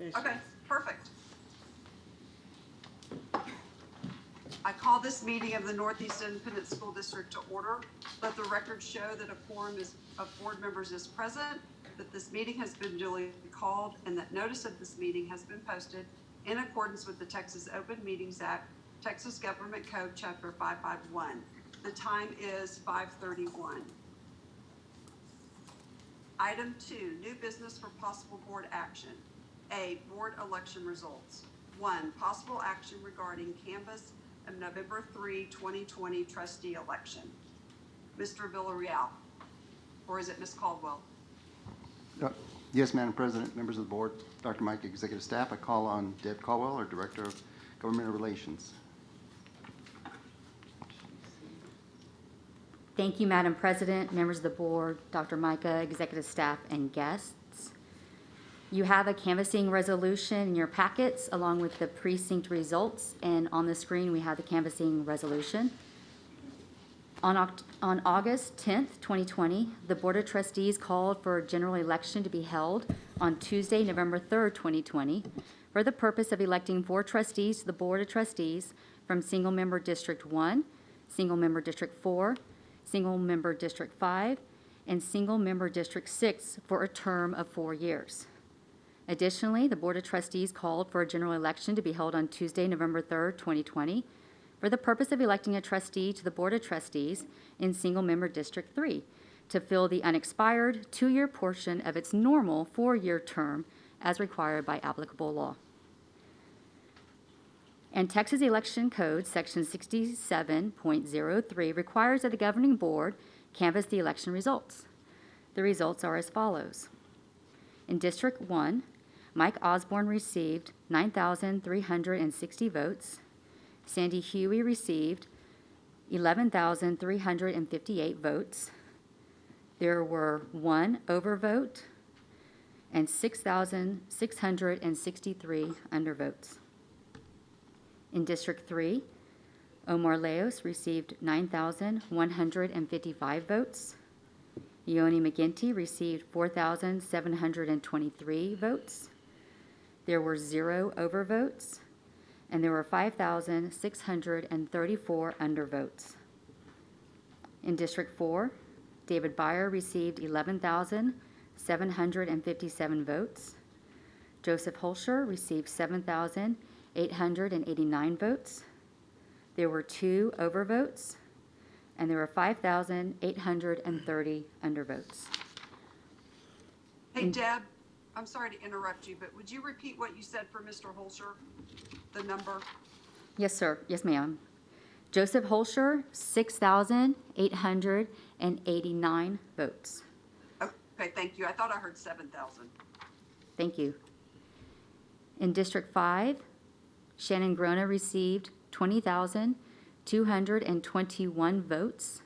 Okay, perfect. I call this meeting of the Northeast Independent School District to order. Let the record show that a quorum of board members is present, that this meeting has been duly called, and that notice of this meeting has been posted in accordance with the Texas Open Meetings Act, Texas Government Code, Chapter 551. The time is 5:31. Item 2, new business for possible board action. A, board election results. 1, possible action regarding canvass of November 3, 2020 trustee election. Mr. Villarreal, or is it Ms. Caldwell? Yes, Madam President, members of the board, Dr. Mike, executive staff, I call on Deb Caldwell, our Director of Government Relations. Thank you, Madam President, members of the board, Dr. Micah, executive staff, and guests. You have a canvassing resolution in your packets along with the precinct results, and on the screen we have the canvassing resolution. On August 10th, 2020, the Board of Trustees called for a general election to be held on Tuesday, November 3rd, 2020, for the purpose of electing 4 trustees to the Board of Trustees from Single-Member District 1, Single-Member District 4, Single-Member District 5, and Single-Member District 6 for a term of 4 years. Additionally, the Board of Trustees called for a general election to be held on Tuesday, November 3rd, 2020, for the purpose of electing a trustee to the Board of Trustees in Single-Member District 3 to fill the unexpired 2-year portion of its normal 4-year term as required by applicable law. And Texas Election Code, Section 67.03, requires that the governing board canvass the election results. The results are as follows. In District 1, Mike Osborne received 9,360 votes. Sandy Huey received 11,358 votes. There were 1 overvote and 6,663 undervotes. In District 3, Omar Leos received 9,155 votes. Ione McGinty received 4,723 votes. There were 0 overvotes, and there were 5,634 undervotes. In District 4, David Byer received 11,757 votes. Joseph Holscher received 7,889 votes. There were 2 overvotes, and there were 5,830 undervotes. Hey, Deb, I'm sorry to interrupt you, but would you repeat what you said for Mr. Holscher, the number? Yes, sir. Yes, ma'am. Joseph Holscher, 6,889 votes. Okay, thank you. I thought I heard 7,000. Thank you. In District 5, Shannon Grona received 20,221 votes.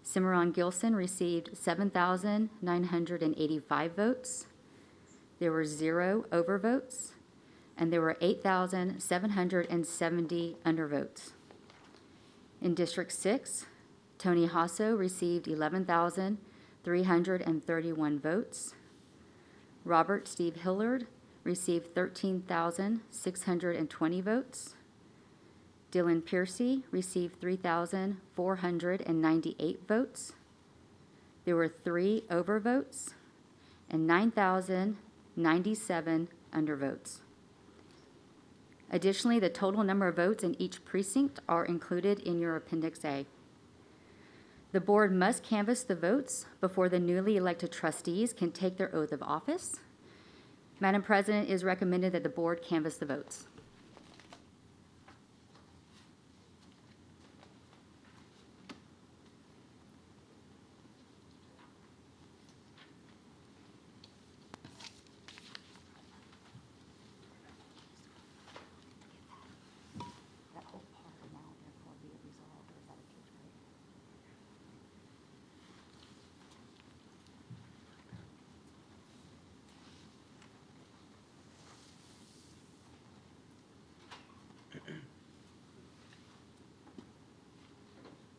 Cimarron Gilson received 7,985 votes. There were 0 overvotes, and there were 8,770 undervotes. In District 6, Tony Hasso received 11,331 votes. Robert Steve Hillard received 13,620 votes. Dylan Piercy received 3,498 votes. There were 3 overvotes and 9,097 undervotes. Additionally, the total number of votes in each precinct are included in your Appendix A. The board must canvass the votes before the newly elected trustees can take their oath of office. Madam President, it is recommended that the board canvass the votes.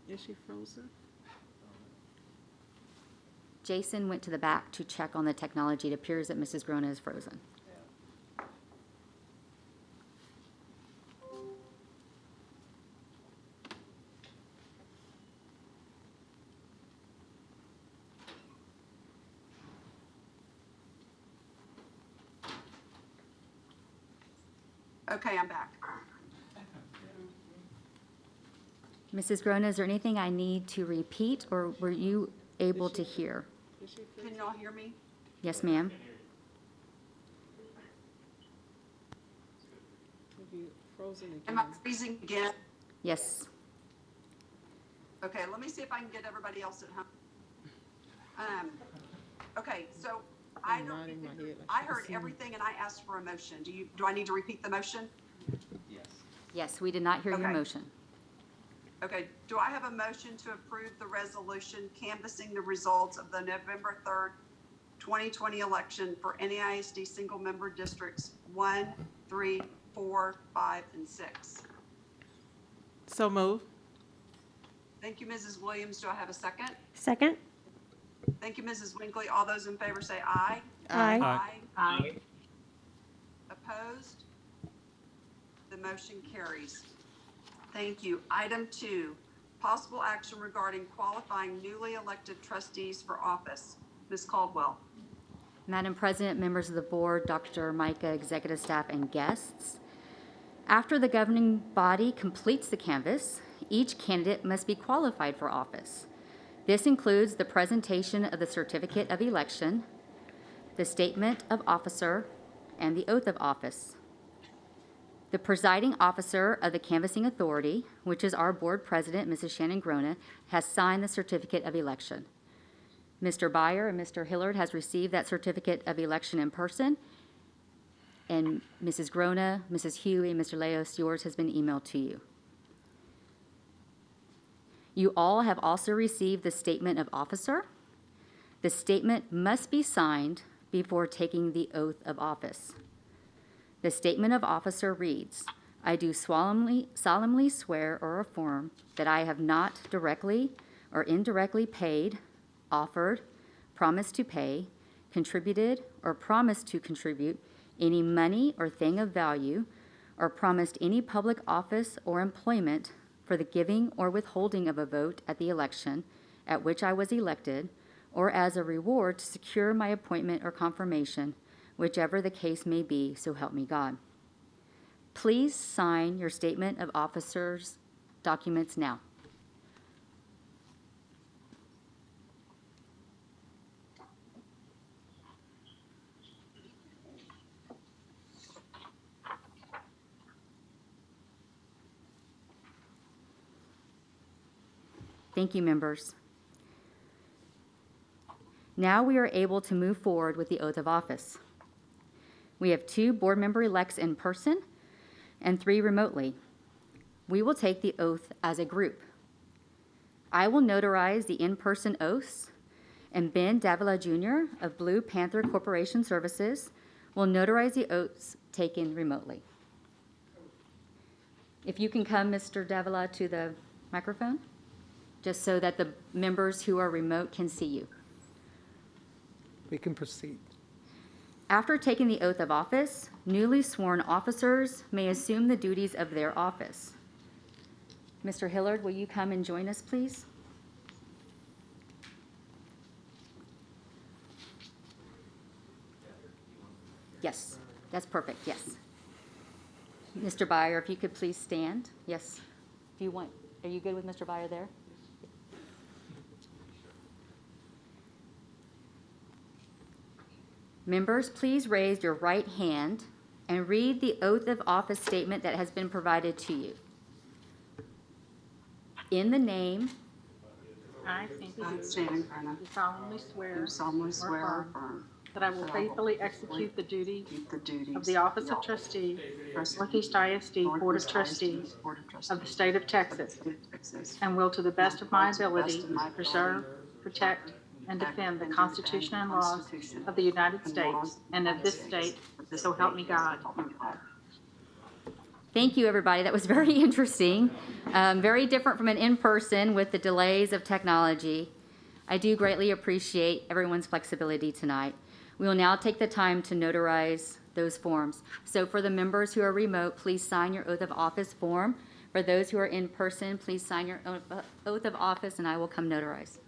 Is she frozen? Jason went to the back to check on the technology. It appears that Mrs. Grona is frozen. Okay, I'm back. Mrs. Grona, is there anything I need to repeat, or were you able to hear? Is she Can y'all hear me? Yes, ma'am. Have you frozen Am I again? freezing again? Yes. Okay, let me see if I can get everybody else at home. Okay, so I I'm don't, nodding my head like I she can heard see me. everything and I asked for a motion. Do I need to repeat the motion? Yes, we did not hear your Okay. motion. Okay, do I have a motion to approve the resolution canvassing the results of the November 3rd, 2020 election for NAISD single-member districts 1, 3, 4, 5, and 6? So move. Thank you, Mrs. Williams. Do I have a second? Second? Thank you, Mrs. Winkley. All those in favor say aye. Aye. Aye. Opposed? The motion carries. Thank you. Item 2, possible action regarding qualifying newly elected trustees for office. Ms. Caldwell. Madam President, members of the board, Dr. Micah, executive staff, and guests. After the governing body completes the canvass, each candidate must be qualified for office. This includes the presentation of the certificate of election, the statement of officer, and the oath of office. The presiding officer of the canvassing authority, which is our board president, Mrs. Shannon Grona, has signed the certificate of election. Mr. Byer and Mr. Hillard has received that certificate of election in person, and Mrs. Grona, Mrs. Huey, and Mr. Leos, yours has been emailed to you. You all have also received the statement of officer. The statement must be signed before taking the oath of office. The statement of officer reads, "I do solemnly swear or affirm that I have not directly or indirectly paid, offered, promised to pay, contributed, or promised to contribute any money or thing of value, or promised any public office or employment for the giving or withholding of a vote at the election at which I was elected, or as a reward to secure my appointment or confirmation, whichever the case may be, so help me God." Please sign your statement of officers documents now. Thank you, members. Now we are able to move forward with the oath of office. We have 2 board member elects in person and 3 remotely. We will take the oath as a group. I will notarize the in-person oaths, and Ben Davila Jr. of Blue Panther Corporation Services will notarize the oaths taken remotely. If you can come, Mr. Davila, to the microphone, just so that the members who are remote can see you. We can proceed. After taking the oath of office, newly sworn officers may assume the duties of their office. Mr. Hillard, will you come and join us, please? Yes, that's perfect, yes. Mr. Byer, if you could please stand. Yes. Are you good with Mr. Byer there? Members, please raise your right hand and read the oath of office statement that has been provided to you. In the name I, Cynthia I, Hughes, Shannon Grona, do solemnly swear do solemnly swear or affirm affirm that I will faithfully execute the duties keep the duties of the office of trustee, Northeast ISD Board of Trustees Board of Trustees of the State of Texas, State of Texas, and will to the best of my To the best ability of my preserve, ability, protect, and defend the and Constitution and laws Constitution of the United and States laws and of this States, state, of this so help me state, God. so help me God. Thank you, everybody. That was very interesting. Very different from an in-person with the delays of technology. I do greatly appreciate everyone's flexibility tonight. We will now take the time to notarize those forms. So for the members who are remote, please sign your oath of office form. For those who are in person, please sign your oath of office, and I will come notarize.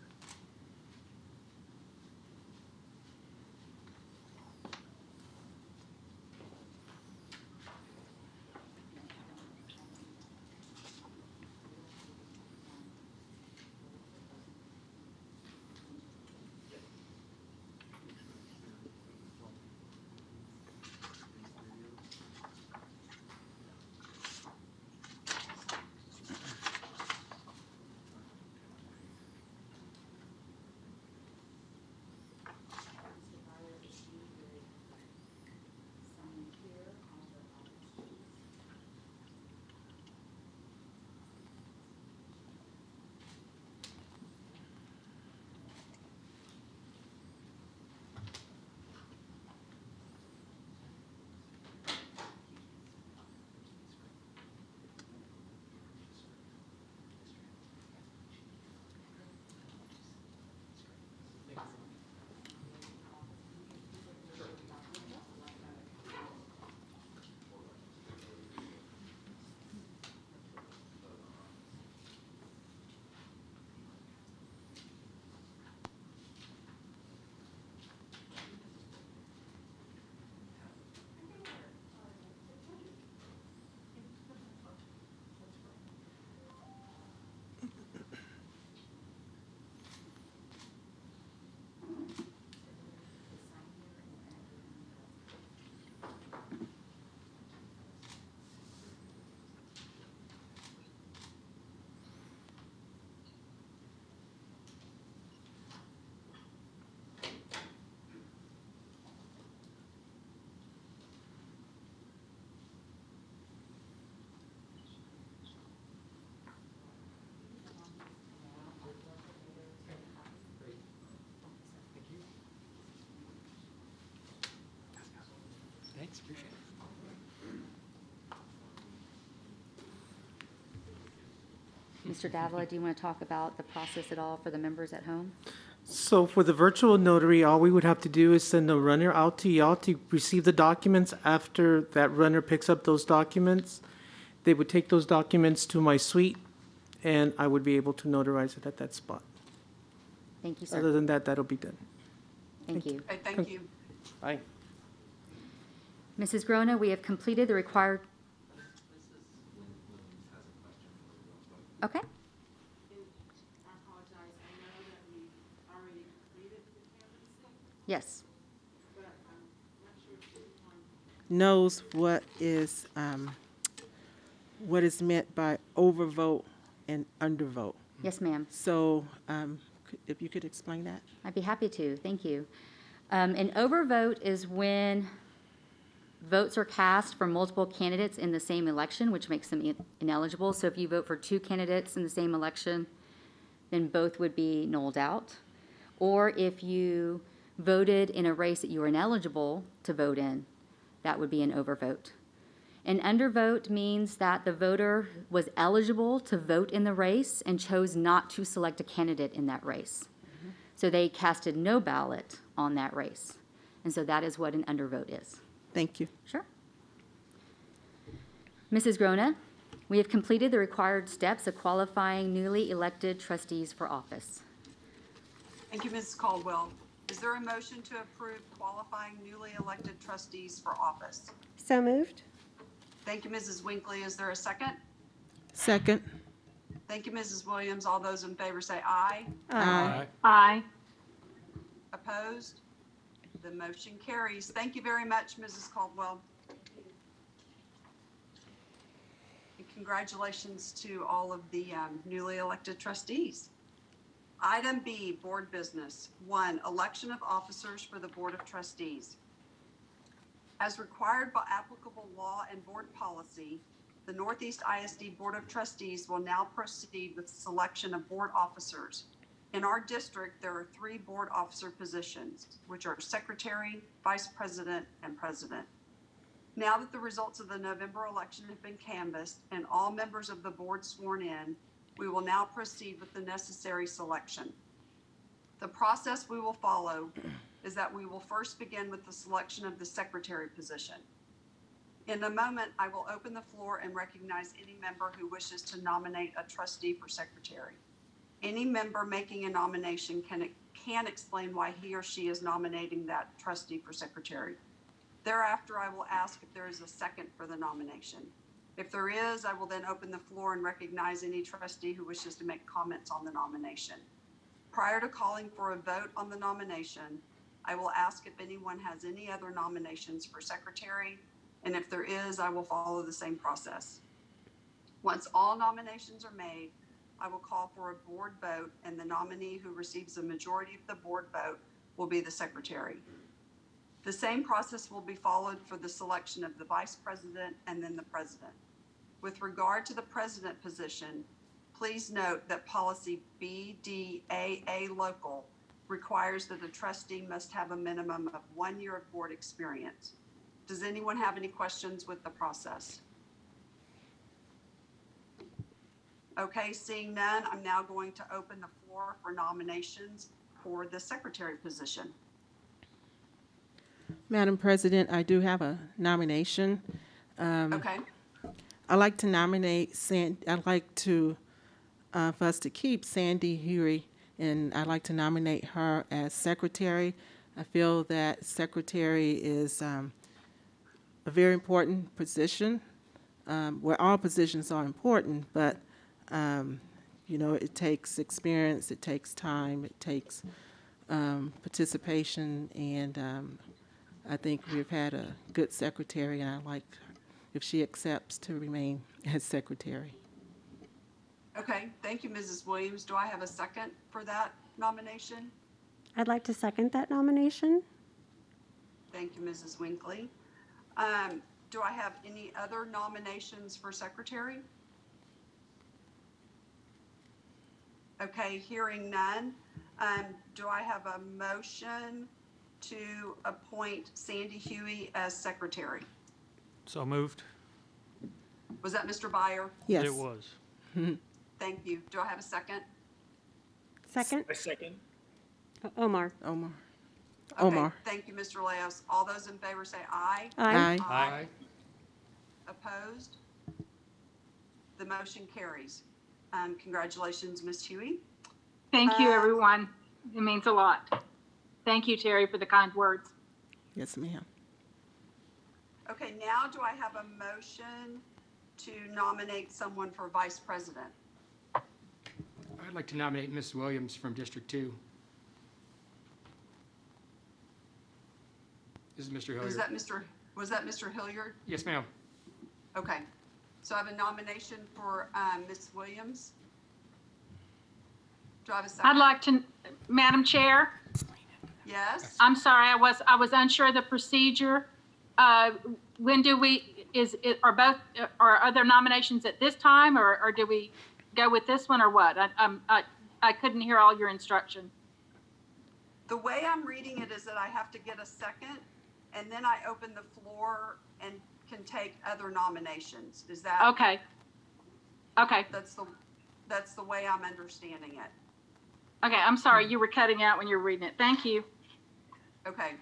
Thanks, appreciate it. Mr. Davila, do you want to talk about the process at all for the members at home? So for the virtual notary, all we would have to do is send a runner out to y'all to receive the documents. After that runner picks up those documents, they would take those documents to my suite, and I would be able to notarize it at that spot. Thank you, Other sir. than that, that'll be done. Thank you. Okay, thank you. Bye. Mrs. Grona, we have completed the required. Okay. I apologize, I know that we already completed the canvassing, Yes. but I'm not sure if everyone knows what is meant by overvote and undervote. Yes, ma'am. So, if you could explain that? I'd be happy to. Thank you. An overvote is when votes are cast for multiple candidates in the same election, which makes them ineligible. So if you vote for two candidates in the same election, then both would be nulled out. Or if you voted in a race that you were ineligible to vote in, that would be an overvote. An undervote means that the voter was eligible to vote in the race and chose not to select a candidate in that race. So they casted no ballot on that race. And so that is what an undervote is. Thank you. Sure. Mrs. Grona, we have completed the required steps of qualifying newly elected trustees for office. Thank you, Mrs. Caldwell. Is there a motion to approve qualifying newly elected trustees for office? So moved. Thank you, Mrs. Winkley. Is there a second? Second. Thank you, Mrs. Williams. All those in favor say aye. Aye. Aye. Opposed? The motion carries. Thank you very much, Mrs. Caldwell. And congratulations to all of the newly elected trustees. Item B, board business. 1, election of officers for the Board of Trustees. As required by applicable law and board policy, the Northeast ISD Board of Trustees will now proceed with selection of board officers. In our district, there are 3 board officer positions, which are secretary, vice president, and president. Now that the results of the November election have been canvassed and all members of the board sworn in, we will now proceed with the necessary selection. The process we will follow is that we will first begin with the selection of the secretary position. In a moment, I will open the floor and recognize any member who wishes to nominate a trustee for secretary. Any member making a nomination can explain why he or she is nominating that trustee for secretary. Thereafter, I will ask if there is a second for the nomination. If there is, I will then open the floor and recognize any trustee who wishes to make comments on the nomination. Prior to calling for a vote on the nomination, I will ask if anyone has any other nominations for secretary, and if there is, I will follow the same process. Once all nominations are made, I will call for a board vote, and the nominee who receives a majority of the board vote will be the secretary. The same process will be followed for the selection of the vice president and then the president. With regard to the president position, please note that policy BDAA local requires that a trustee must have a minimum of 1 year of board experience. Does anyone have any questions with the process? Okay, seeing none, I'm now going to open the floor for nominations for the secretary position. Madam President, I do have a nomination. Okay, I'd like to nominate I'd like to, for us to keep Sandy Huey, and I'd like to nominate her as secretary. I feel that secretary is a very important position, where all positions are important, but, it takes experience, it takes time, it takes participation, and I think we've had a good secretary, and I'd like, if she accepts, to remain as secretary. okay, thank you, Mrs. Williams. Do I have a second for that nomination? I'd like to second that nomination. Thank you, Mrs. Winkley. Do I have any other nominations for secretary? Okay, hearing none. Do I have a motion to appoint Sandy Huey as secretary? So moved. Was that Mr. Byer? Yes. It was. Thank you. Do I have a second? Second? I second. Omar. Omar. Okay, Omar. thank you, Mr. Leos. All those in favor say aye. Aye. Aye. Opposed? The motion carries. Congratulations, Ms. Huey. Thank you, everyone. It means a lot. Thank you, Terry, for the kind words. Yes, ma'am. Okay, now do I have a motion to nominate someone for vice president? I'd like to nominate Ms. Williams from District 2. This is Mr. Was Hilliard. that Mr. Hilliard? Yes, ma'am. Okay, so I have a nomination for Ms. Williams. Do I have a second? I'd like to, Madam Chair, Yes? I'm sorry, I was unsure of the procedure. When do we, are other nominations at this time, or do we go with this one, or what? I couldn't hear all your instruction. The way I'm reading it is that I have to get a second, and then I open the floor and can take other nominations. Is that? Okay. Okay, That's the way I'm understanding it. okay, I'm sorry, you were cutting out when you were reading it. Thank you. Okay.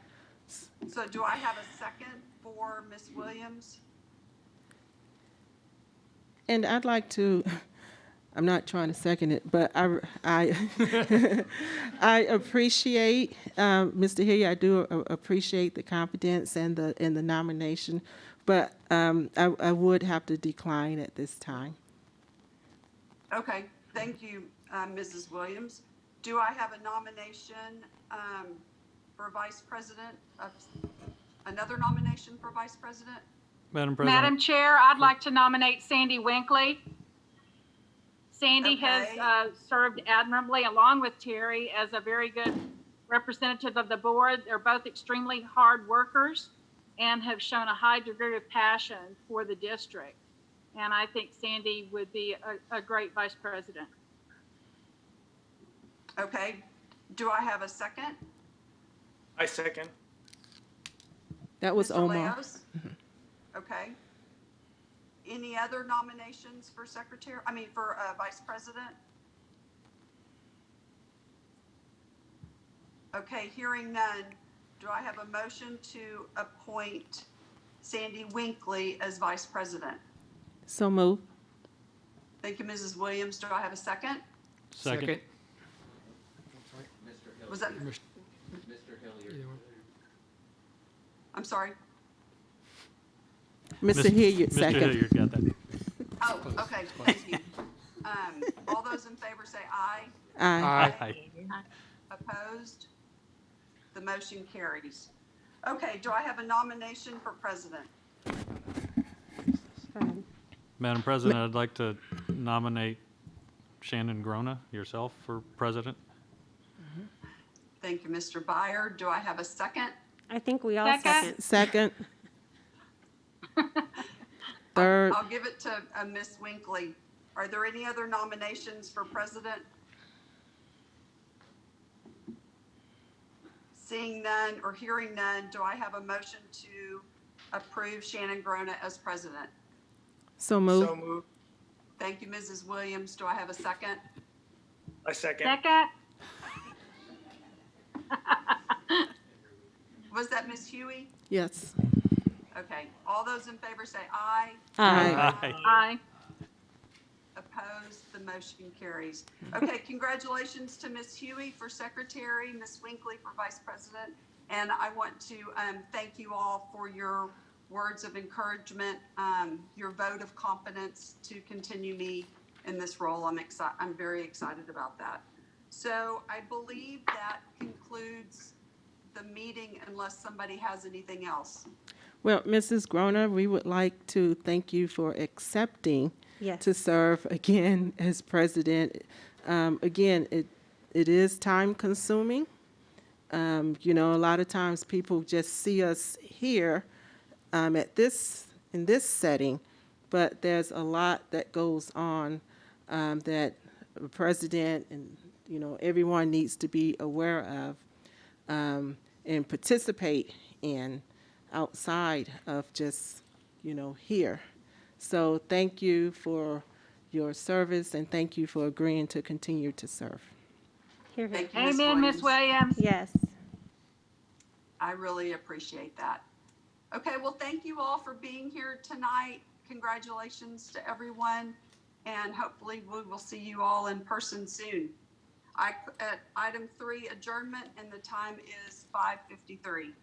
So do I have a second for Ms. Williams? And I'd like to, I'm not trying to second it, but I appreciate, Mr. Hilliard, I do appreciate the confidence and the nomination, but I would have to decline at this time. Okay, thank you, Mrs. Williams. Do I have a nomination for vice president? Another nomination for vice president? Madam President. Madam Chair, I'd like to nominate Sandy Winkley. Sandy has Okay. served admirably along with Terry as a very good representative of the board. They're both extremely hard workers and have shown a high degree of passion for the district. And I think Sandy would be a great vice president. Okay, do I have a second? I second. That was Mr. Omar. Leos? Okay. Any other nominations for for vice president? Okay, hearing none, do I have a motion to appoint Sandy Winkley as vice president? So move. Thank you, Mrs. Williams. Do I have a second? Second. Was that, Mr. I'm sorry? Mr. Hilliard, Mr. second. Hilliard got that. Oh, okay, thank you. All those in favor say aye. Aye. Aye. Opposed? The motion carries. Okay, do I have a nomination for president? Go ahead. Madam President, I'd like to nominate Shannon Grona, yourself, for president. Thank you, Mr. Byer. Do I have a second? I think we all Second. second. Second. Third. I'll give it to Ms. Winkley. Are there any other nominations for president? Seeing none or hearing none, do I have a motion to approve Shannon Grona as president? So move. So moved. Thank you, Mrs. Williams. Do I have a second? I second. Second? Was that Ms. Huey? Yes. Okay. All those in favor say aye. Aye. Aye. Aye. Opposed? The motion carries. Okay, congratulations to Ms. Huey for secretary, Ms. Winkley for vice president. And I want to thank you all for your words of encouragement, your vote of confidence to continue me in this role. I'm very excited about that. So I believe that concludes the meeting unless somebody has anything else. Well, Mrs. Groner, we would like to thank you for accepting Yes. to serve again as president. Again, it is time consuming. A lot of times people just see us here in this setting, but there's a lot that goes on that the president and everyone needs to be aware of. and participate in outside of just, here. So thank you for your service, and thank you for agreeing to continue to serve. Here, here. Thank you, Ms. Amen, Ms. Williams. Yes. I really appreciate that. Okay, well, thank you all for being here tonight. Congratulations to everyone, and hopefully we will see you all in person soon. At item 3, adjournment, and the time is 5:53.